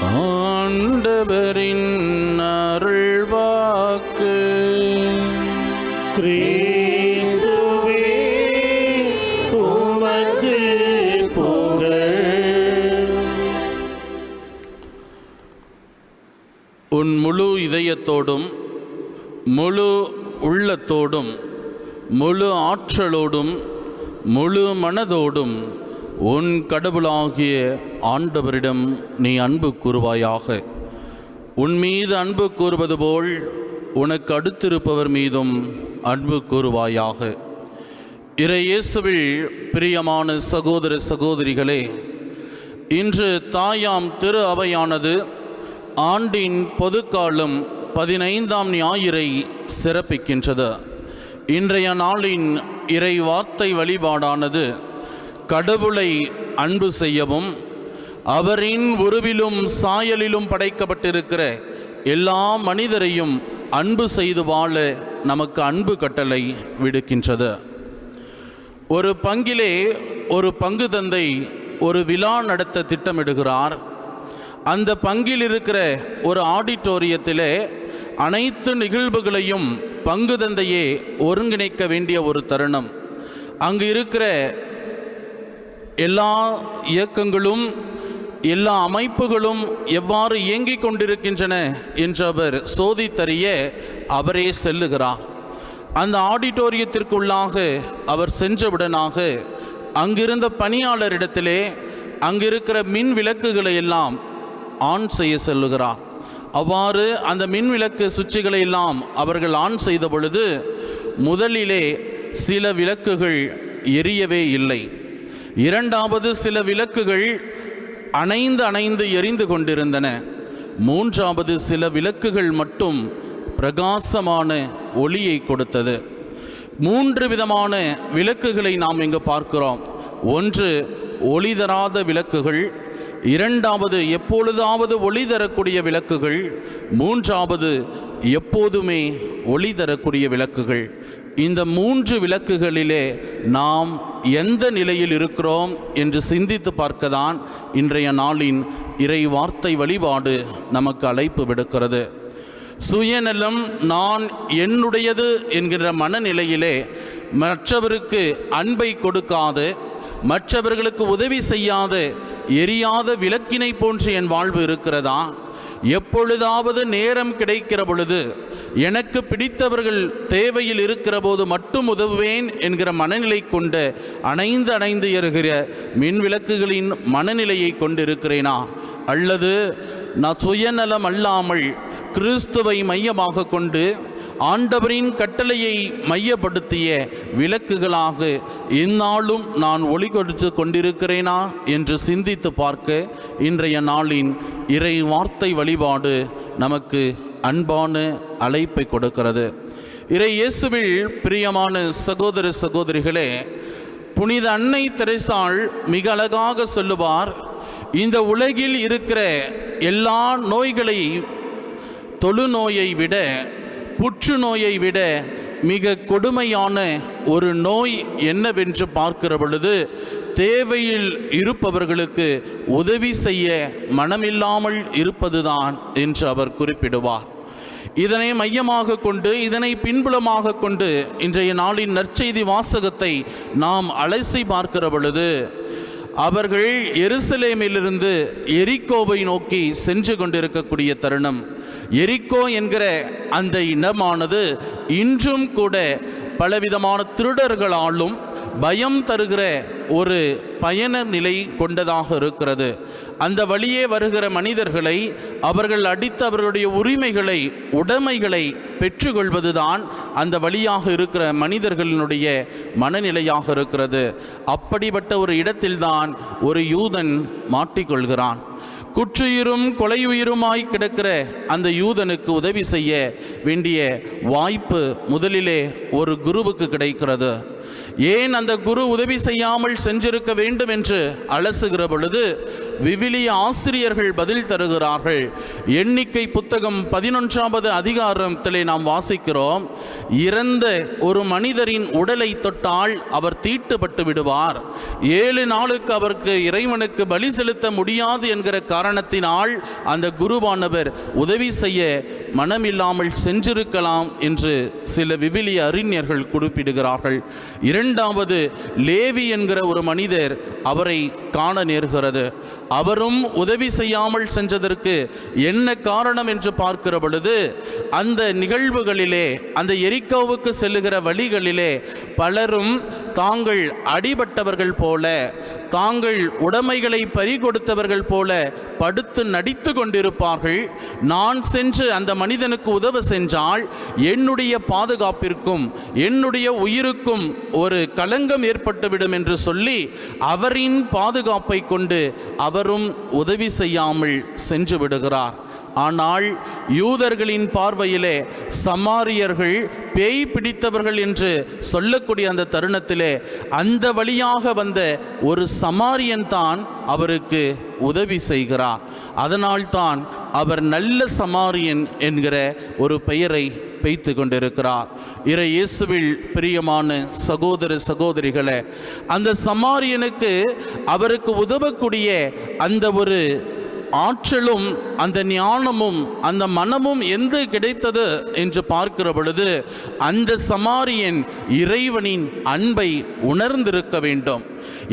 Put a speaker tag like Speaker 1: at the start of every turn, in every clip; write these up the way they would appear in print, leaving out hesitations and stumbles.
Speaker 1: ஆண்டவரின் அருள்வாக்கு.
Speaker 2: கிறிஸ்துவே உமக்கு புகழ்.
Speaker 1: உன் முழு இதயத்தோடும் முழு உள்ளத்தோடும் முழு ஆற்றலோடும் முழு மனதோடும் உன் கடவுளாகிய ஆண்டவரிடம் நீ அன்பு கூறுவாயாக. உன் மீது அன்பு கூறுவது போல் உனக்கு அடுத்திருப்பவர் மீதும் அன்பு கூறுவாயாக. இறை இயேசுவில் பிரியமான சகோதர சகோதரிகளே, இன்று தாயாம் திரு அவையானது ஆண்டின் பொதுக்காலம் 15ஆம் ஞாயிறை சிறப்பிக்கின்றது. இன்றைய நாளின் இறை வார்த்தை வழிபாடானது கடவுளை அன்பு செய்யவும் அவரின் உருவிலும் சாயலிலும் படைக்கப்பட்டிருக்கிற எல்லா மனிதரையும் அன்பு செய்து வாழ நமக்கு அன்பு கட்டளை விடுக்கின்றது. ஒரு பங்கிலே ஒரு பங்கு தந்தை ஒரு விழா நடத்த திட்டமிடுகிறார். அந்த பங்கில் இருக்கிற ஒரு ஆடிட்டோரியத்திலே அனைத்து நிகழ்வுகளையும் பங்கு தந்தையே ஒருங்கிணைக்க வேண்டிய ஒரு தருணம். அங்கு இருக்கிற எல்லா இயக்கங்களும் எல்லா அமைப்புகளும் எவ்வாறு இயங்கிக் கொண்டிருக்கின்றன என்று அவர் சோதித்தறிய அவரே செல்லுகிறார். அந்த ஆடிட்டோரியத்திற்குள்ளாக அவர் சென்றவுடனாக அங்கிருந்த பணியாளரிடத்திலே அங்கிருக்கிற மின் விளக்குகளை எல்லாம் ஆன் செய்ய சொல்லுகிறார். அவ்வாறு அந்த மின் விளக்கு சுவிட்சுகளை எல்லாம் அவர்கள் ஆன் செய்த பொழுது முதலிலே சில விளக்குகள் எரியவே இல்லை. இரண்டாவது சில விளக்குகள் அணைந்து எரிந்து கொண்டிருந்தன. மூன்றாவது சில விளக்குகள் மட்டும் பிரகாசமான ஒளியை கொடுத்தது. 3 விதமான விளக்குகளை நாம் இங்கு பார்க்கிறோம். ஒன்று ஒளி தராத விளக்குகள், இரண்டாவது எப்பொழுதாவது ஒளி தரக்கூடிய விளக்குகள், மூன்றாவது எப்போதுமே ஒளி தரக்கூடிய விளக்குகள். இந்த 3 விளக்குகளிலே நாம் எந்த நிலையில் இருக்கிறோம் என்று சிந்தித்து பார்க்கத்தான் இன்றைய நாளின் இறை வார்த்தை வழிபாடு நமக்கு அழைப்பு விடுக்கிறது. சுயநலம், நான் என்னுடையது என்கிற மனநிலையிலே மற்றவருக்கு அன்பை கொடுக்காது, மற்றவர்களுக்கு உதவி செய்யாத எரியாத விளக்கினை போன்று என் வாழ்வு இருக்கிறதா? எப்பொழுதாவது நேரம் கிடைக்கிற பொழுது எனக்கு பிடித்தவர்கள் தேவையில் இருக்கிற போது மட்டும் உதவுவேன் என்கிற மனநிலை கொண்ட அணைந்து எறுகிற மின் விளக்குகளின் மனநிலையை கொண்டிருக்கிறேனா? அல்லது நான் சுயநலம் அல்லாமல் கிறிஸ்துவை மையமாக கொண்டு ஆண்டவரின் கட்டளையை மையப்படுத்திய விளக்குகளாக இந்நாளும் நான் ஒளி கொடுத்து கொண்டிருக்கிறேனா என்று சிந்தித்து பார்க்க இன்றைய நாளின் இறை வார்த்தை வழிபாடு நமக்கு அன்பான அழைப்பை கொடுக்கிறது. இறை இயேசுவில் பிரியமான சகோதர சகோதரிகளே, புனித அன்னை தெரேசாள் மிக அழகாக சொல்லுவார், இந்த உலகில் இருக்கிற எல்லா நோய்களை, தொழுநோயை விட, புற்றுநோயை விட மிக கொடுமையான ஒரு நோய் என்னவென்று பார்க்கிற பொழுது தேவையில் இருப்பவர்களுக்கு உதவி செய்ய மனமில்லாமல் இருப்பதுதான் என்று அவர் குறிப்பிடுவார். இதனை மையமாக கொண்டு, இதனை பின்புலமாக கொண்டு இன்றைய நாளின் நற்செய்தி வாசகத்தை நாம் அலசி பார்க்கிற பொழுது அவர்கள் எருசலேமிலிருந்து எரிக்கோவை நோக்கி சென்று கொண்டிருக்கக்கூடிய தருணம். எரிக்கோ என்கிற அந்த இடமானது இன்றும் கூட பலவிதமான திருடர்களாலும் பயம் தருகிற ஒரு பயண நிலை கொண்டதாக இருக்கிறது. அந்த வழியே வருகிற மனிதர்களை அவர்கள் அடித்து அவர்களுடைய உரிமைகளை, உடைமைகளை பெற்றுக்கொள்வதுதான் அந்த வழியாக இருக்கிற மனிதர்களினுடைய மனநிலையாக இருக்கிறது. அப்படிப்பட்ட ஒரு இடத்தில்தான் ஒரு யூதன் மாட்டிக்கொள்கிறான். குற்றுயிரும் கொலையுயிருமாய் கிடக்கிற அந்த யூதனுக்கு உதவி செய்ய வேண்டிய வாய்ப்பு முதலிலே ஒரு குருவுக்கு கிடைக்கிறது. ஏன் அந்த குரு உதவி செய்யாமல் சென்றிருக்க வேண்டும் என்று அலசுகிற பொழுது விவிலிய ஆசிரியர்கள் பதில் தருகிறார்கள். எண்ணிக்கை புத்தகம் 11வது அதிகாரத்திலே நாம் வாசிக்கிறோம், இறந்த ஒரு மனிதரின் உடலை தொட்டால் அவர் தீட்டுப்பட்டு விடுவார். 7 நாளுக்கு அவருக்கு இறைவனுக்கு பலி செலுத்த முடியாது என்கிற காரணத்தினால் அந்த குருவானவர் உதவி செய்ய மனமில்லாமல் சென்றிருக்கலாம் என்று சில விவிலிய அறிஞர்கள் குறிப்பிடுகிறார்கள். 2வது லேவி என்கிற ஒரு மனிதர் அவரை காண நேர்கிறது. அவரும் உதவி செய்யாமல் சென்றதற்கு என்ன காரணம் என்று பார்க்கிற பொழுது, அந்த நிகழ்வுகளிலே, அந்த எரிக்கோவுக்கு செல்லுகிற வழிகளிலே பலரும் தாங்கள் அடிபட்டவர்கள் போல, தாங்கள் உடைமைகளை பறிகொடுத்தவர்கள் போல படுத்து நடித்து கொண்டிருப்பார்கள். நான் சென்று அந்த மனிதனுக்கு உதவ சென்றால் என்னுடைய பாதுகாப்பிற்கும் என்னுடைய உயிருக்கும் ஒரு களங்கம் ஏற்பட்டுவிடும் என்று சொல்லி அவரின் பாதுகாப்பை கொண்டு அவரும் உதவி செய்யாமல் சென்று விடுகிறார். ஆனால் யூதர்களின் பார்வையிலே சமாரியர்கள் பேய் பிடித்தவர்கள் என்று சொல்லக்கூடிய அந்த தருணத்திலே அந்த வழியாக வந்த ஒரு சமாரியன் தான் அவருக்கு உதவி செய்கிறார். அதனால்தான் அவர் நல்ல சமாரியன் என்கிற ஒரு பெயரை வைத்து கொண்டிருக்கிறார். இறை இயேசுவில் பிரியமான சகோதர சகோதரிகளே, அந்த சமாரியனுக்கு அவருக்கு உதவக்கூடிய அந்த ஒரு ஆற்றலும் அந்த ஞானமும் அந்த மனமும் எந்த கிடைத்தது என்று பார்க்கிற பொழுது, அந்த சமாரியன் இறைவனின் அன்பை உணர்ந்திருக்க வேண்டும்.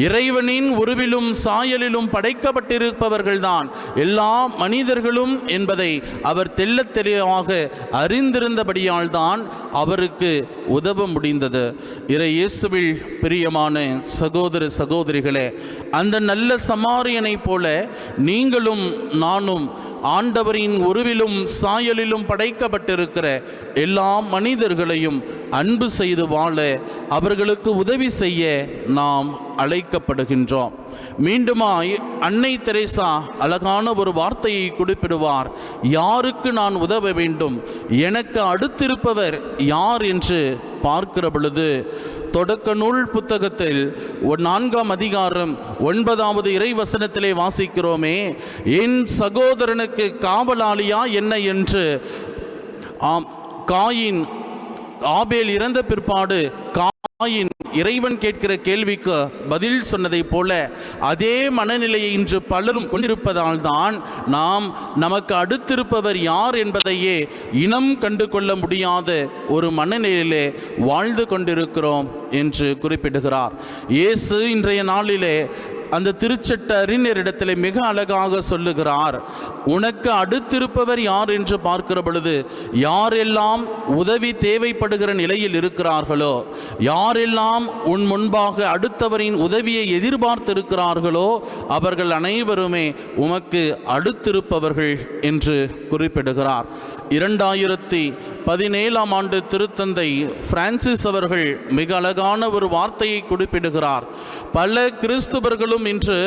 Speaker 1: இறைவனின் உருவிலும் சாயலிலும் படைக்கப்பட்டிருப்பவர்கள்தான் எல்லா மனிதர்களும் என்பதை அவர் தெள்ளத் தெளிவாக அறிந்திருந்தபடியால் தான் அவருக்கு உதவ முடிந்தது. இறை இயேசுவில் பிரியமான சகோதர சகோதரிகளே, அந்த நல்ல சமாரியனைப் போல நீங்களும் நானும் ஆண்டவரின் உருவிலும் சாயலிலும் படைக்கப்பட்டிருக்கிற எல்லா மனிதர்களையும் அன்பு செய்து வாழ, அவர்களுக்கு உதவி செய்ய நாம் அழைக்கப்படுகின்றோம். மீண்டுமாய் அன்னை தெரேசா அழகான ஒரு வார்த்தையை குறிப்பிடுவார். யாருக்கு நான் உதவ வேண்டும், எனக்கு அடுத்திருப்பவர் யார் என்று பார்க்கிற பொழுது, தொடக்க நூல் புத்தகத்தில் 4ஆம் அதிகாரம் 9வது இறைவசனத்திலே வாசிக்கிறோமே, என் சகோதரனுக்கு காவலாளியா என்ன என்று காயின் ஆபேல் இறந்த பிற்பாடு காயின் இறைவன் கேட்கிற கேள்விக்கு பதில் சொன்னதைப் போல அதே மனநிலையை இன்று பலரும் கொண்டிருப்பதால் தான் நாம் நமக்கு அடுத்திருப்பவர் யார் என்பதையே இனம் கண்டு கொள்ள முடியாத ஒரு மனநிலையிலே வாழ்ந்து கொண்டிருக்கிறோம் என்று குறிப்பிடுகிறார். இயேசு இன்றைய நாளிலே அந்த திருச்சட்ட அறிஞரிடத்தில் மிக அழகாக சொல்லுகிறார், உனக்கு அடுத்திருப்பவர் யார் என்று பார்க்கிற பொழுது, யாரெல்லாம் உதவி தேவைப்படுகிற நிலையில் இருக்கிறார்களோ, யாரெல்லாம் உன் முன்பாக அடுத்தவரின் உதவியை எதிர்பார்த்திருக்கிறார்களோ அவர்கள் அனைவருமே உமக்கு அடுத்திருப்பவர்கள் என்று குறிப்பிடுகிறார். 2017ஆம் ஆண்டு திருத்தந்தை பிரான்சிஸ் அவர்கள் மிக அழகான ஒரு வார்த்தையை குறிப்பிடுகிறார். பல கிறிஸ்துவர்களும் இன்று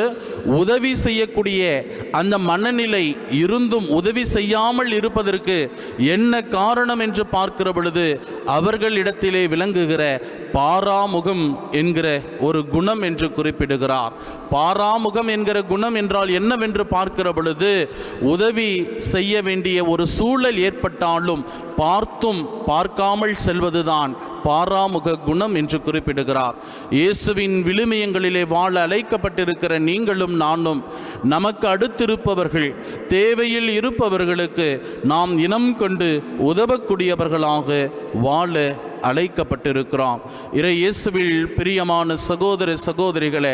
Speaker 1: உதவி செய்யக்கூடிய அந்த மனநிலை இருந்தும் உதவி செய்யாமல் இருப்பதற்கு என்ன காரணம் என்று பார்க்கிற பொழுது, அவர்களிடத்திலே விளங்குகிற பாராமுகம் என்கிற ஒரு குணம் என்று குறிப்பிடுகிறார். பாராமுகம் என்கிற குணம் என்றால் என்னவென்று பார்க்கிற பொழுது, உதவி செய்ய வேண்டிய ஒரு சூழல் ஏற்பட்டாலும் பார்த்தும் பார்க்காமல் செல்வதுதான் பாராமுக குணம் என்று குறிப்பிடுகிறார். இயேசுவின் விழுமியங்களிலே வாழ அழைக்கப்பட்டிருக்கிற நீங்களும் நானும் நமக்கு அடுத்திருப்பவர்கள், தேவையில் இருப்பவர்களுக்கு நாம் இனம் கொண்டு உதவக்கூடியவர்களாக வாழ அழைக்கப்பட்டிருக்கிறோம். இறை இயேசுவில் பிரியமான சகோதர சகோதரிகளே,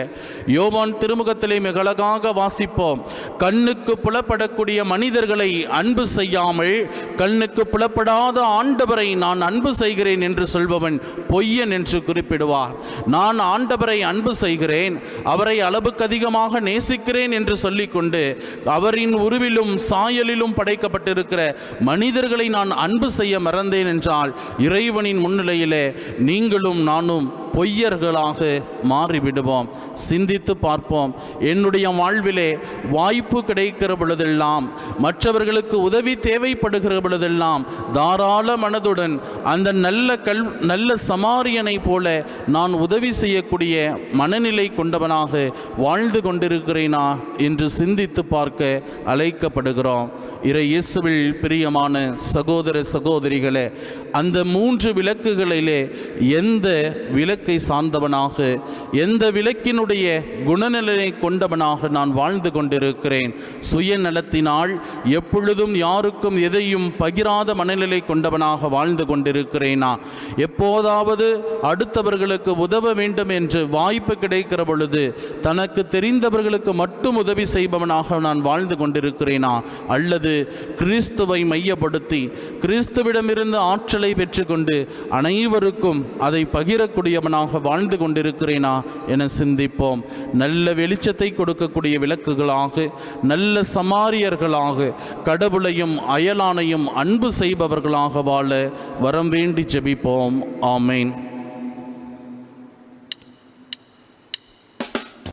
Speaker 1: யோவான் திருமுகத்திலே மிக அழகாக வாசிப்போம், கண்ணுக்கு புலப்படக்கூடிய மனிதர்களை அன்பு செய்யாமல் கண்ணுக்கு புலப்படாத ஆண்டவரை நான் அன்பு செய்கிறேன் என்று சொல்பவன் பொய்யன் என்று குறிப்பிடுவார். நான் ஆண்டவரை அன்பு செய்கிறேன், அவரை அளவுக்கு அதிகமாக நேசிக்கிறேன் என்று சொல்லிக்கொண்டு அவரின் உருவிலும் சாயலிலும் படைக்கப்பட்டிருக்கிற மனிதர்களை நான் அன்பு செய்ய மறந்தேன் என்றால் இறைவனின் முன்னிலையிலே நீங்களும் நானும் பொய்யர்களாக மாறிவிடுவோம். சிந்தித்து பார்ப்போம். என்னுடைய வாழ்விலே வாய்ப்பு கிடைக்கிற பொழுதெல்லாம், மற்றவர்களுக்கு உதவி தேவைப்படுகிற பொழுதெல்லாம் தாராள மனதுடன் அந்த நல்ல சமாரியனை போல நான் உதவி செய்யக்கூடிய மனநிலை கொண்டவனாக வாழ்ந்து கொண்டிருக்கிறேனா என்று சிந்தித்து பார்க்க அழைக்கப்படுகிறோம். இறை இயேசுவில் பிரியமான சகோதர சகோதரிகளே, அந்த 3 விளக்குகளிலே எந்த விளக்கை சார்ந்தவனாக, எந்த விளக்கினுடைய குணநிலையை கொண்டவனாக நான் வாழ்ந்து கொண்டிருக்கிறேன்? சுயநலத்தினால் எப்பொழுதும் யாருக்கும் எதையும் பகிராத மனநிலை கொண்டவனாக வாழ்ந்து கொண்டிருக்கிறேனா? எப்போதாவது அடுத்தவர்களுக்கு உதவ வேண்டும் என்று வாய்ப்பு கிடைக்கிற பொழுது தனக்கு தெரிந்தவர்களுக்கு மட்டும் உதவி செய்பவனாக நான் வாழ்ந்து கொண்டிருக்கிறேனா? அல்லது கிறிஸ்துவை மையப்படுத்தி கிறிஸ்துவிடமிருந்து ஆற்றலை பெற்றுக்கொண்டு அனைவருக்கும் அதை பகிரக்கூடியவனாக வாழ்ந்து கொண்டிருக்கிறேனா என சிந்திப்போம். நல்ல வெளிச்சத்தை கொடுக்கக்கூடிய விளக்குகளாக, நல்ல சமாரியர்களாக, கடவுளையும் அயலானையும் அன்பு செய்பவர்களாக வாழ வரம் வேண்டி ஜெபிப்போம். ஆமேன்.